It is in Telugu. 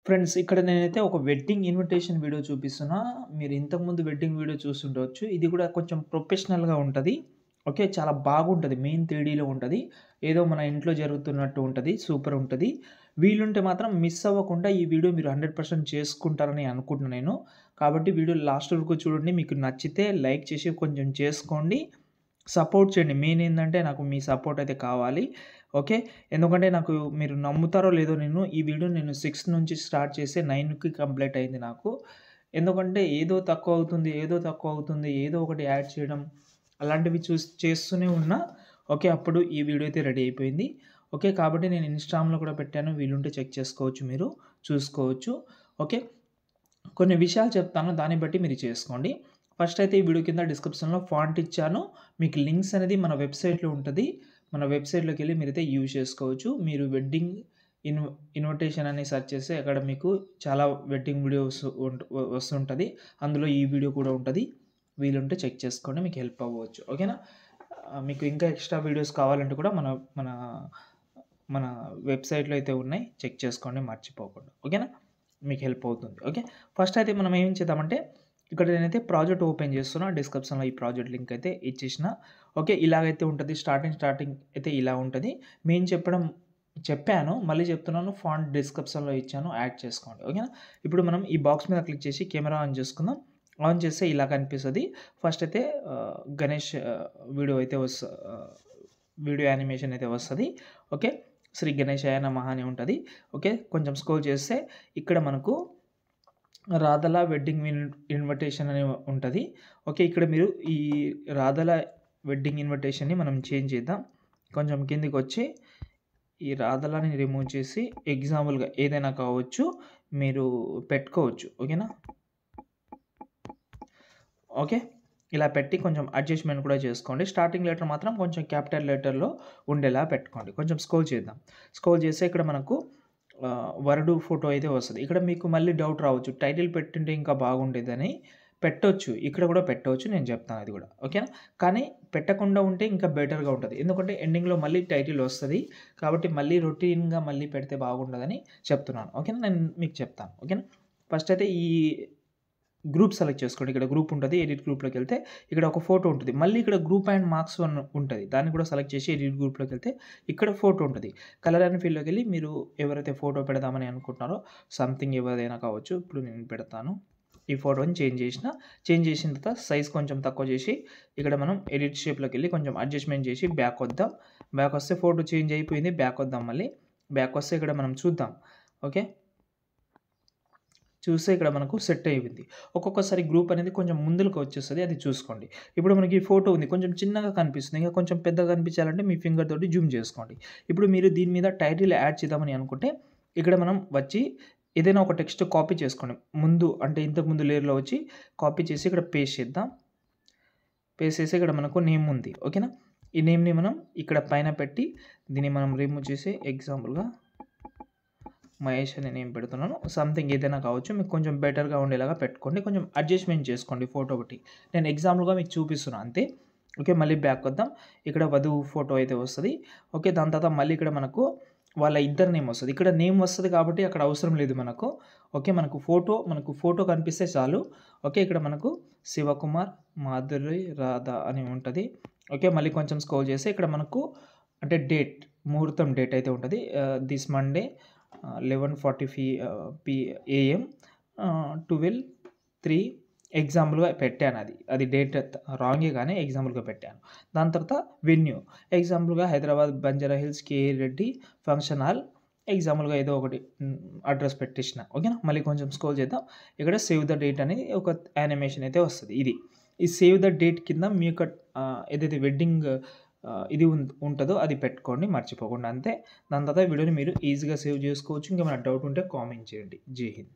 ఫ్రెండ్స్ ఇక్కడ నేనైతే ఒక వెడ్డింగ్ ఇన్విటేషన్ వీడియో చూపిస్తున్నా. మీరు ఇంతకుముందు వెడ్డింగ్ వీడియో చూసుండొచ్చు. ఇది కూడా కొంచెం ప్రొఫెషనల్‌గా ఉంటది. ఓకే. చాలా బాగుంటది. మెయిన్ 3డీలో ఉంటది. ఏదో మన ఇంట్లో జరుగుతున్నట్టు ఉంటది. సూపర్ ఉంటది. వీలుంటే మాత్రం మిస్ అవ్వకుండా ఈ వీడియో మీరు 100% చేసుకుంటారని అనుకుంటున్నా నేను. కాబట్టి వీడియో లాస్ట్ వరకు చూడండి. మీకు నచ్చితే లైక్ చేసి కొంచెం చేసుకోండి. సపోర్ట్ చేయండి. మెయిన్ ఏందంటే నాకు మీ సపోర్ట్ అయితే కావాలి. ఓకే. ఎందుకంటే నాకు మీరు నమ్ముతారో లేదో ఈ వీడియో నేను 6 నుంచి స్టార్ట్ చేసి 9కి కంప్లీట్ అయింది నాకు. ఎందుకంటే ఏదో తక్కువ అవుతుంది, ఏదో తక్కువ అవుతుంది, ఏదో ఒకటి యాడ్ చేయడం అలాంటివి చేస్తూనే ఉన్నా. ఓకే. అప్పుడు ఈ వీడియో అయితే రెడీ అయిపోయింది. ఓకే. కాబట్టి నేను ఇన్‌స్టాగ్రామ్‌లో కూడా పెట్టాను. వీలుంటే చెక్ చేసుకోవచ్చు మీరు. చూసుకోవచ్చు. ఓకే. కొన్ని విషయాలు చెప్తాను. దాన్ని బట్టి మీరు చేసుకోండి. ఫస్ట్ అయితే ఈ వీడియో కింద డిస్క్రిప్షన్‌లో ఫాంట్ ఇచ్చాను. మీకు లింక్స్ అనేది మన వెబ్‌సైట్‌లో ఉంటది. మన వెబ్‌సైట్‌లోకెళ్ళి మీరైతే యూజ్ చేసుకోవచ్చు. మీరు వెడ్డింగ్ ఇన్ ఇన్విటేషన్ అని సెర్చ్ చేస్తే అక్కడ మీకు చాలా వెడ్డింగ్ వీడియోస్ వస్తుంటది. అందులో ఈ వీడియో కూడా ఉంటది. వీలుంటే చెక్ చేసుకోండి. మీకు హెల్ప్ అవ్వచ్చు. ఓకేనా? మీకు ఇంకా ఎక్స్‌ట్రా వీడియోస్ కావాలంటే కూడా మన మన మన వెబ్‌సైట్‌లో అయితే ఉన్నాయి. చెక్ చేసుకోండి మర్చిపోకుండా. ఓకేనా? మీకు హెల్ప్ అవుతుంది. ఓకే. ఫస్ట్ అయితే మనం ఏం చేద్దామంటే ఇక్కడ నేనైతే ప్రాజెక్ట్ ఓపెన్ చేస్తున్నా. డిస్క్రిప్షన్‌లో ఈ ప్రాజెక్ట్ లింక్ అయితే ఇచ్చేసిన. ఓకే. ఇలాగైతే ఉంటది. స్టార్టింగ్ అయితే ఇలా ఉంటది. మెయిన్ చెప్పాను. మళ్ళీ చెప్తున్నాను. ఫాంట్ డిస్క్రిప్షన్‌లో ఇచ్చాను. యాడ్ చేసుకోండి. ఓకేనా? ఇప్పుడు మనం ఈ బాక్స్ మీద క్లిక్ చేసి కెమెరా ఆన్ చేసుకుందాం. ఆన్ చేస్తే ఇలా కనిపిస్తది. ఫస్ట్ అయితే గణేష్ వీడియో అయితే వీడియో యానిమేషన్ అయితే వస్తది. ఓకే. శ్రీ గణేశాయ నమః అని ఉంటది. ఓకే. కొంచెం స్క్రోల్ చేస్తే ఇక్కడ మనకు రాధల వెడ్డింగ్ ఇన్విటేషన్ అని ఉంటది. ఓకే. ఇక్కడ మీరు ఈ రాధల వెడ్డింగ్ ఇన్విటేషన్‌ని మనం చేంజ్ చేద్దాం. కొంచెం కిందకొచ్చి ఈ రాధలని రిమూవ్ చేసి ఎగ్జాంపుల్‌గా ఏదైనా కావచ్చు. మీరు పెట్టుకోవచ్చు. ఓకేనా? ఓకే. ఇలా పెట్టి కొంచెం అడ్జస్ట్‌మెంట్ కూడా చేసుకోండి. స్టార్టింగ్ లెటర్ మాత్రం కొంచెం క్యాపిటల్ లెటర్‌లో ఉండేలా పెట్టుకోండి. కొంచెం స్క్రోల్ చేద్దాం. స్క్రోల్ చేస్తే ఇక్కడ మనకు వరుడు ఫోటో అయితే వస్తది. ఇక్కడ మీకు మళ్ళీ డౌట్ రావచ్చు. టైటిల్ పెట్టుంటే ఇంకా బాగుండేదని. పెట్టొచ్చు. ఇక్కడ కూడా పెట్టవచ్చు. నేను చెప్తాను అది కూడా. ఓకేనా? కానీ పెట్టకుండా ఉంటే ఇంకా బెటర్‌గా ఉంటది. ఎందుకంటే ఎండింగ్‌లో మళ్ళీ టైటిల్ వస్తది. కాబట్టి మళ్ళీ రొటీన్‌గా మళ్ళీ పెడితే బాగుండదని చెప్తున్నాను. ఓకేనా? నేను మీకు చెప్తాను. ఓకేనా? ఫస్ట్ అయితే ఈ గ్రూప్ సెలెక్ట్ చేసుకోండి. ఇక్కడ గ్రూప్ ఉంటది. ఎడిట్ గ్రూప్‌లోకెళ్తే ఇక్కడ ఒక ఫోటో ఉంటది. మళ్ళీ ఇక్కడ గ్రూప్ అండ్ మార్క్స్ వన్ ఉంటది. దాన్ని కూడా సెలెక్ట్ చేసి ఎడిట్ గ్రూప్‌లోకెళ్తే ఇక్కడ ఫోటో ఉంటది. కలర్ అండ్ ఫీల్డ్‌లోకెళ్ళి మీరు ఎవరైతే ఫోటో పెడదామని అనుకుంటున్నారో సంథింగ్ ఎవరిదైనా కావచ్చు. ఇప్పుడు నేను పెడతాను. ఈ ఫోటోని చేంజ్ చేసిన తర్వాత సైజ్ కొంచెం తక్కువ చేసి ఇక్కడ మనం ఎడిట్ షేప్‌లోకెళ్ళి కొంచెం అడ్జస్ట్‌మెంట్ చేసి బ్యాక్ వద్దాం. బ్యాక్ వస్తే ఫోటో చేంజ్ అయిపోయింది. బ్యాక్ వద్దాం మళ్ళీ. బ్యాక్ వస్తే ఇక్కడ మనం చూద్దాం. ఓకే. చూస్తే ఇక్కడ మనకు సెట్ అయిపోయింది. ఒక్కొక్కసారి గ్రూప్ అనేది కొంచెం ముందులకు వచ్చేస్తది. అది చూసుకోండి. ఇప్పుడు మనకి ఫోటో ఉంది. కొంచెం చిన్నగా కనిపిస్తుంది. ఇంకా కొంచెం పెద్దగా కనిపించాలంటే మీ ఫింగర్ తోటి జూమ్ చేసుకోండి. ఇప్పుడు మీరు దీని మీద టైటిల్ యాడ్ చేద్దామని అనుకుంటే ఇక్కడ మనం వచ్చి ఏదైనా ఒక టెక్స్ట్ కాపీ చేసుకోండి. అంటే ఇంతకు ముందు లేయర్‌లో వచ్చి కాపీ చేసి ఇక్కడ పేస్ట్ చేద్దాం. పేస్ట్ చేసి ఇక్కడ మనకు నేమ్ ఉంది. ఓకేనా? ఈ నేమ్‌ని మనం ఇక్కడ పైన పెట్టి దీన్ని మనం రిమూవ్ చేసి ఎగ్జాంపుల్‌గా మహేష్ అని నేమ్ పెడుతున్నాను. సంథింగ్ ఏదైనా కావచ్చు. మీకు కొంచెం బెటర్‌గా ఉండేలాగా పెట్టుకోండి. కొంచెం అడ్జస్ట్‌మెంట్ చేసుకోండి ఫోటో ఒకటి. నేను ఎగ్జాంపుల్‌గా మీకు చూపిస్తున్నా అంతే. ఓకే. మళ్ళీ బ్యాక్ వద్దాం. ఇక్కడ వధువు ఫోటో అయితే వస్తది. ఓకే. దాని తర్వాత మళ్ళీ ఇక్కడ మనకు వాళ్ళ ఇద్దరి నేమ్ వస్తది. ఇక్కడ నేమ్ వస్తది కాబట్టి అక్కడ అవసరం లేదు మనకు. ఓకే. మనకు ఫోటో కనిపిస్తే చాలు. ఓకే. ఇక్కడ మనకు శివకుమార్, మాధురి, రాధ అని ఉంటది. ఓకే. మళ్ళీ కొంచెం స్క్రోల్ చేస్తే ఇక్కడ మనకు అంటే ముహూర్తం డేట్ అయితే ఉంటది. దిస్ మండే 11:40 AM 12:03 ఎగ్జాంపుల్‌గా పెట్టాను అది. అది డేట్ రాంగే గానీ ఎగ్జాంపుల్‌గా పెట్టాను. దాని తర్వాత వెన్యూ ఎగ్జాంపుల్‌గా Hyderabad Banjara hills KE Reddy function hall ఎగ్జాంపుల్‌గా ఏదో ఒకటి అడ్రస్ పెట్టేసిన. ఓకేనా? మళ్ళీ కొంచెం స్క్రోల్ చేద్దాం. ఇక్కడ సేవ్ ద డేట్ అనేది ఒక యానిమేషన్ అయితే వస్తది. ఇది. ఈ సేవ్ ద డేట్ కింద మీ యొక్క ఏదైతే వెడ్డింగ్ ఇది ఉంటదో అది పెట్టుకోండి మర్చిపోకుండా అంతే. దాని తర్వాత వీడియోని మీరు ఈజీగా సేవ్ చేసుకోవచ్చు. ఇంకేమైనా డౌట్ ఉంటే కామెంట్ చేయండి. జై హింద్.